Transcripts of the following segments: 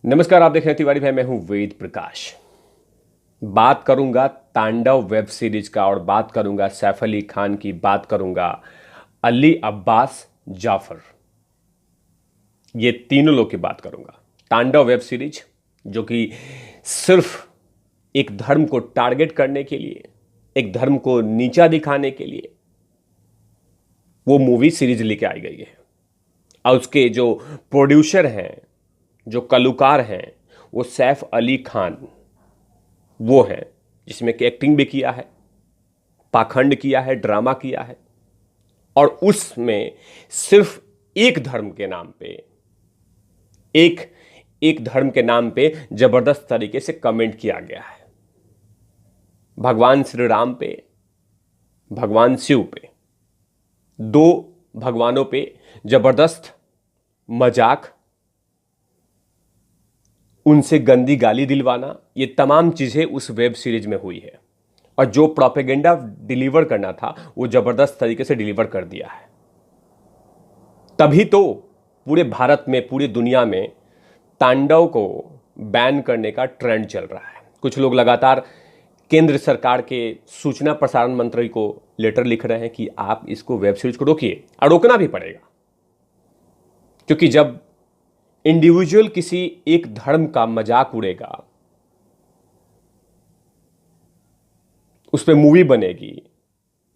नमस्कार, आप देख रहे हैं तिवारी भाई। मैं हूं वेद प्रकाश। बात करूंगा तांडव वेब सीरीज का और बात करूंगा सैफ अली खान की, बात करूंगा अली अब्बास जाफर। ये तीनों लोग की बात करूंगा। तांडव वेब सीरीज जो कि सिर्फ एक धर्म को टारगेट करने के लिए, एक धर्म को नीचा दिखाने के लिए वो मूवी सीरीज लेके आई गई है। और उसके जो प्रोड्यूसर हैं, जो कलाकार हैं, वो सैफ अली खान वो हैं जिसमें कि एक्टिंग भी किया है, पाखंड किया है, ड्रामा किया है। और उसमें सिर्फ एक धर्म के नाम पे, एक एक धर्म के नाम पे जबरदस्त तरीके से कमेंट किया गया है। भगवान श्री राम पे, भगवान शिव पे, दो भगवानों पे जबरदस्त मजाक, उनसे गंदी गाली दिलवाना, ये तमाम चीज़ें उस वेब सीरीज में हुई है। और जो प्रोपेगेंडा डिलीवर करना था वो ज़बरदस्त तरीके से डिलीवर कर दिया है। तभी तो पूरे भारत में, पूरी दुनिया में तांडव को बैन करने का ट्रेंड चल रहा है। कुछ लोग लगातार केंद्र सरकार के सूचना प्रसारण मंत्री को लेटर लिख रहे हैं कि आप इसको वेब सीरीज को रोकिए, और रोकना भी पड़ेगा। क्योंकि जब इंडिविजुअल किसी एक धर्म का मजाक उड़ेगा, उस पर मूवी बनेगी,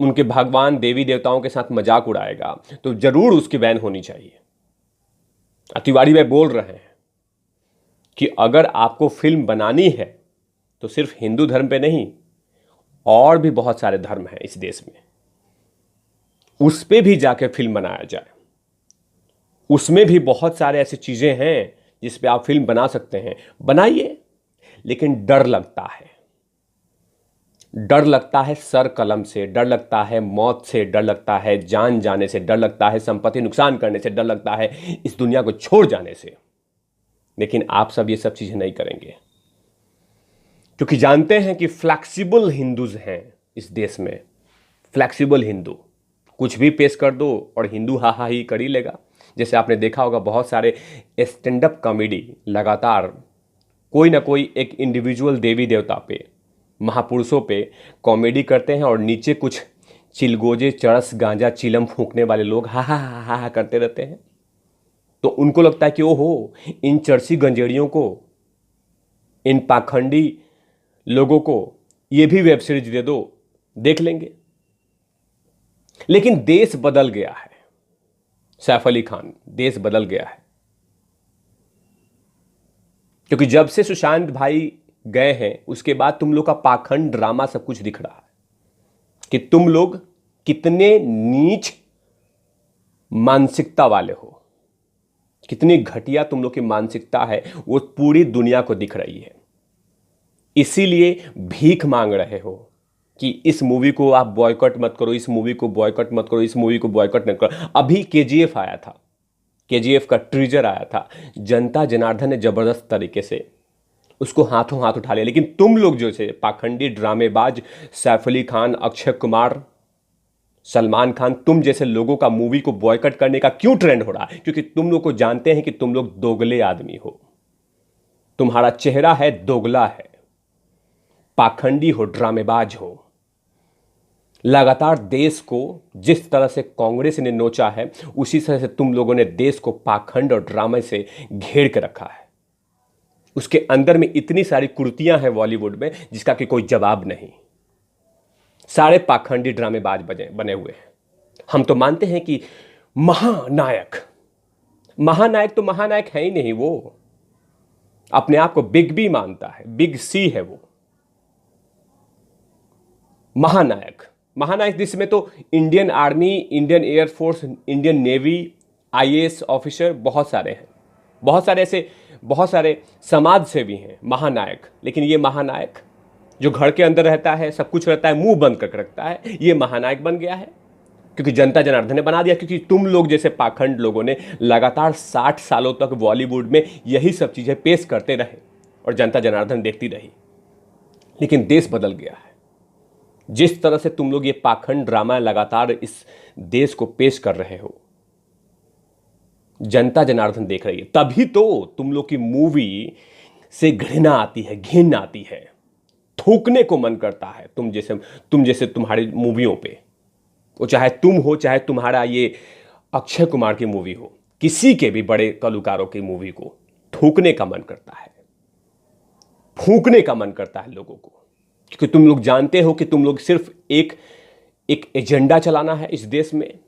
उनके भगवान देवी देवताओं के साथ मजाक उड़ाएगा, तो जरूर उसकी बैन होनी चाहिए। तिवारी भाई बोल रहे हैं कि अगर आपको फिल्म बनानी है तो सिर्फ हिंदू धर्म पे नहीं, और भी बहुत सारे धर्म हैं इस देश में, उस पे भी जाके फिल्म बनाया जाए। उसमें भी बहुत सारे ऐसी चीजें हैं जिस पे आप फिल्म बना सकते हैं, बनाइए। लेकिन डर लगता है, डर लगता है सर कलम से, डर लगता है मौत से, डर लगता है जान जाने से, डर लगता है संपत्ति नुकसान करने से, डर लगता है इस दुनिया को छोड़ जाने से। लेकिन आप सब ये सब चीजें नहीं करेंगे, क्योंकि जानते हैं कि फ्लैक्सिबल हिंदूज हैं इस देश में। फ्लैक्सिबल हिंदू, कुछ भी पेश कर दो और हिंदू हा हा ही कर ही लेगा। जैसे आपने देखा होगा, बहुत सारे स्टैंड अप कॉमेडी लगातार कोई ना कोई एक इंडिविजुअल देवी देवता पे, महापुरुषों पे कॉमेडी करते हैं, और नीचे कुछ चिलगोजे, चरस, गांजा, चिलम फूंकने वाले लोग हा हा हा हा हा करते रहते हैं। तो उनको लगता है कि ओहो, इन चरसी गंजेड़ियों को, इन पाखंडी लोगों को ये भी वेब सीरीज दे दो, देख लेंगे। लेकिन देश बदल गया है सैफ अली खान, देश बदल गया है। क्योंकि जब से सुशांत भाई गए हैं उसके बाद तुम लोग का पाखंड ड्रामा सब कुछ दिख रहा है कि तुम लोग कितने नीच मानसिकता वाले हो, कितनी घटिया तुम लोग की मानसिकता है, वो पूरी दुनिया को दिख रही है। इसीलिए भीख मांग रहे हो कि इस मूवी को आप बॉयकॉट मत करो, इस मूवी को बॉयकॉट मत करो, इस मूवी को बॉयकॉट मत करो। अभी केजीएफ आया था, केजीएफ का ट्रीजर आया था, जनता जनार्दन ने जबरदस्त तरीके से उसको हाथों हाथ उठा लिया। लेकिन तुम लोग जो थे पाखंडी ड्रामेबाज, सैफ अली खान, अक्षय कुमार, सलमान खान, तुम जैसे लोगों का मूवी को बॉयकॉट करने का क्यों ट्रेंड हो रहा है? क्योंकि तुम लोग को जानते हैं कि तुम लोग दोगले आदमी हो, तुम्हारा चेहरा है दोगला है, पाखंडी हो, ड्रामेबाज हो। लगातार देश को जिस तरह से कांग्रेस ने नोचा है, उसी तरह से तुम लोगों ने देश को पाखंड और ड्रामे से घेर के रखा है। उसके अंदर में इतनी सारी कुर्तियां हैं बॉलीवुड में जिसका कि कोई जवाब नहीं। सारे पाखंडी ड्रामेबाज बने हुए हैं। हम तो मानते हैं कि महानायक, महानायक तो महानायक है ही नहीं, वो अपने आप को बिग बी मानता है, बिग सी है वो महानायक। महानायक देश में तो Indian army, Indian air force, Indian navy, IAS officer बहुत सारे हैं, बहुत सारे ऐसे, बहुत सारे समाज सेवी हैं महानायक। लेकिन ये महानायक जो घर के अंदर रहता है, सब कुछ रहता है, मुंह बंद करके रखता है, ये महानायक बन गया है क्योंकि जनता जनार्दन ने बना दिया। क्योंकि तुम लोग जैसे पाखंड लोगों ने लगातार 60 सालों तक बॉलीवुड में यही सब चीजें पेश करते रहे और जनता जनार्दन देखती रही। लेकिन देश बदल गया है। जिस तरह से तुम लोग ये पाखंड ड्रामा लगातार इस देश को पेश कर रहे हो, जनता जनार्दन देख रही है, तभी तो तुम लोग की मूवी से घृणा आती है, घिन आती है, थूकने को मन करता है तुम जैसे तुम्हारी मूवियों पे। वो चाहे तुम हो, चाहे तुम्हारा ये अक्षय कुमार की मूवी हो, किसी के भी बड़े कलाकारों की मूवी को थूकने का मन करता है, फूंकने का मन करता है लोगों को। क्योंकि तुम लोग जानते हो कि तुम लोग सिर्फ एक एक एजेंडा चलाना है इस देश में,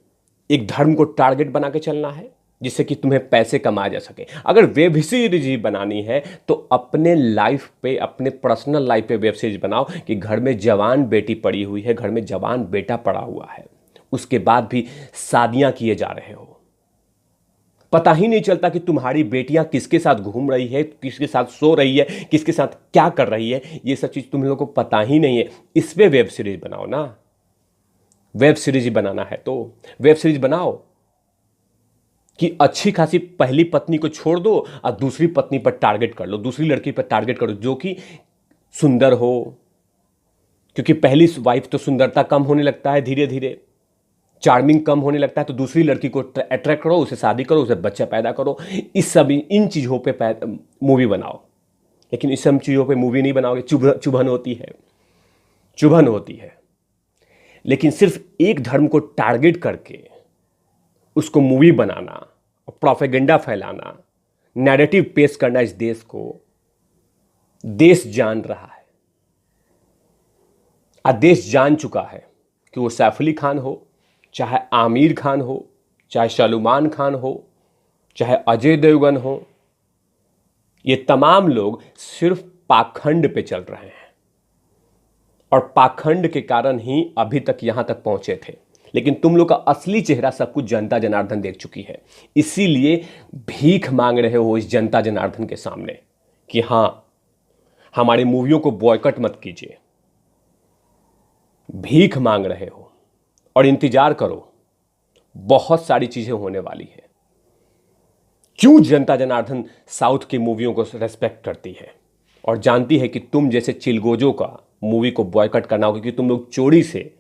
एक धर्म को टारगेट बना के चलना है जिससे कि तुम्हें पैसे कमाए जा सके। अगर वेब सीरीज ही बनानी है तो अपने लाइफ पे, अपने पर्सनल लाइफ पे वेब सीरीज बनाओ कि घर में जवान बेटी पड़ी हुई है, घर में जवान बेटा पड़ा हुआ है, उसके बाद भी शादियां किए जा रहे हो, पता ही नहीं चलता कि तुम्हारी बेटियां किसके साथ घूम रही है, किसके साथ सो रही है, किसके साथ क्या कर रही है, ये सब चीज तुम लोगों को पता ही नहीं है। इस पे वेब सीरीज बनाओ ना। वेब सीरीज बनाना है तो वेब सीरीज बनाओ कि अच्छी खासी पहली पत्नी को छोड़ दो और दूसरी पत्नी पर टारगेट कर लो, दूसरी लड़की पर टारगेट करो जो कि सुंदर हो। क्योंकि पहली वाइफ तो सुंदरता कम होने लगता है, धीरे धीरे चार्मिंग कम होने लगता है, तो दूसरी लड़की को अट्रैक्ट करो, उसे शादी करो, उसे बच्चा पैदा करो। इन चीज़ों पे मूवी बनाओ। लेकिन इस सब चीज़ों पे मूवी नहीं बनाओगे, चुभन होती है, चुभन होती है। लेकिन सिर्फ एक धर्म को टारगेट करके उसको मूवी बनाना और प्रोपेगेंडा फैलाना, नैरेटिव पेश करना, इस देश को देश जान रहा है। देश जान चुका है कि वो सैफ अली खान हो, चाहे आमिर खान हो, चाहे सलमान खान हो, चाहे अजय देवगन हो, ये तमाम लोग सिर्फ पाखंड पे चल रहे हैं और पाखंड के कारण ही अभी तक यहां तक पहुंचे थे। लेकिन तुम लोग का असली चेहरा सब कुछ जनता जनार्दन देख चुकी है, इसीलिए भीख मांग रहे हो इस जनता जनार्दन के सामने कि हां, हमारी मूवियों को बॉयकॉट मत कीजिए। भीख मांग रहे हो और इंतजार करो, बहुत सारी चीजें होने वाली है। क्यों जनता जनार्दन साउथ की मूवियों को रेस्पेक्ट करती है और जानती है कि तुम जैसे चिलगोजों का मूवी को बॉयकॉट करना होगा, क्योंकि तुम लोग चोरी से,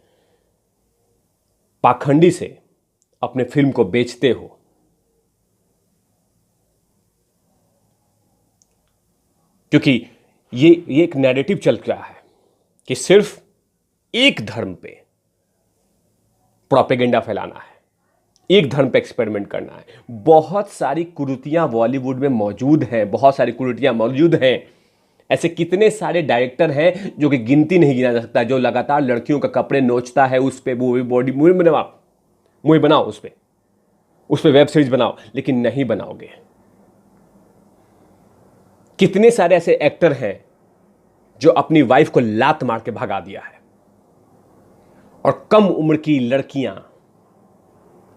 पाखंडी से अपने फिल्म को बेचते हो। क्योंकि ये एक नैरेटिव चल रहा है कि सिर्फ एक धर्म पे प्रोपेगेंडा फैलाना है, एक धर्म पे एक्सपेरिमेंट करना है। बहुत सारी कुरीतियां बॉलीवुड में मौजूद हैं, बहुत सारी कुरीतियां मौजूद हैं। ऐसे कितने सारे डायरेक्टर हैं जो कि गिनती नहीं गिना जा सकता, जो लगातार लड़कियों का कपड़े नोचता है, उस पर बॉडी मूवी बनाओ, उस पर वेब सीरीज बनाओ, लेकिन नहीं बनाओगे। कितने सारे ऐसे एक्टर हैं जो अपनी वाइफ को लात मार के भगा दिया है और कम उम्र की लड़कियां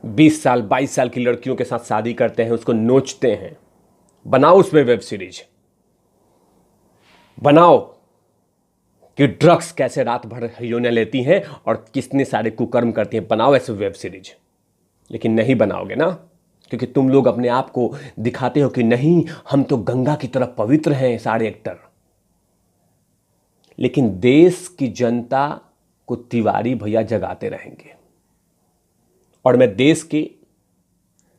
20 साल 22 साल की लड़कियों के साथ शादी करते हैं, उसको नोचते हैं। बनाओ उसमें वेब सीरीज, बनाओ कि ड्रग्स कैसे रात भर हीरोइनें लेती हैं और कितने सारे कुकर्म करती हैं, बनाओ ऐसे वेब सीरीज। लेकिन नहीं बनाओगे ना, क्योंकि तुम लोग अपने आप को दिखाते हो कि नहीं, हम तो गंगा की तरफ पवित्र हैं सारे एक्टर। लेकिन देश की जनता को तिवारी भैया जगाते रहेंगे। और मैं देश के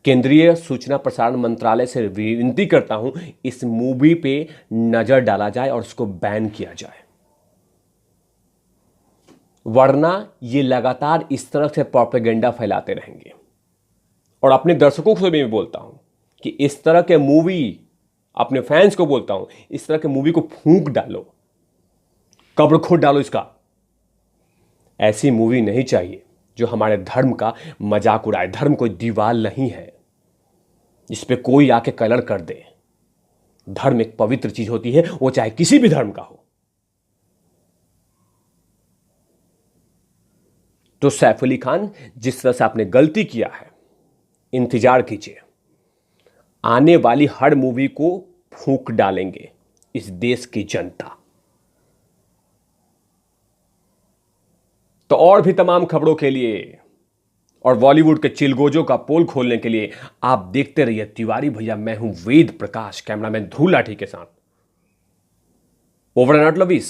केंद्रीय सूचना प्रसारण मंत्रालय से विनती करता हूं, इस मूवी पे नजर डाला जाए और उसको बैन किया जाए, वरना ये लगातार इस तरह से प्रोपेगेंडा फैलाते रहेंगे। और अपने दर्शकों से भी मैं बोलता हूं कि इस तरह के मूवी, अपने फैंस को बोलता हूं, इस तरह के मूवी को फूंक डालो, कब्र खोद डालो इसका। ऐसी मूवी नहीं चाहिए जो हमारे धर्म का मजाक उड़ाए। धर्म कोई दीवार नहीं है जिस पे कोई आके कलर कर दे। धर्म एक पवित्र चीज होती है, वो चाहे किसी भी धर्म का हो। तो सैफ अली खान, जिस तरह से आपने गलती किया है, इंतजार कीजिए, आने वाली हर मूवी को फूंक डालेंगे इस देश की जनता। तो और भी तमाम खबरों के लिए और बॉलीवुड के चिलगोजों का पोल खोलने के लिए आप देखते रहिए तिवारी भैया। मैं हूं वेद प्रकाश, कैमरामैन ध्रुव लाठी के साथ। Over and out, love you.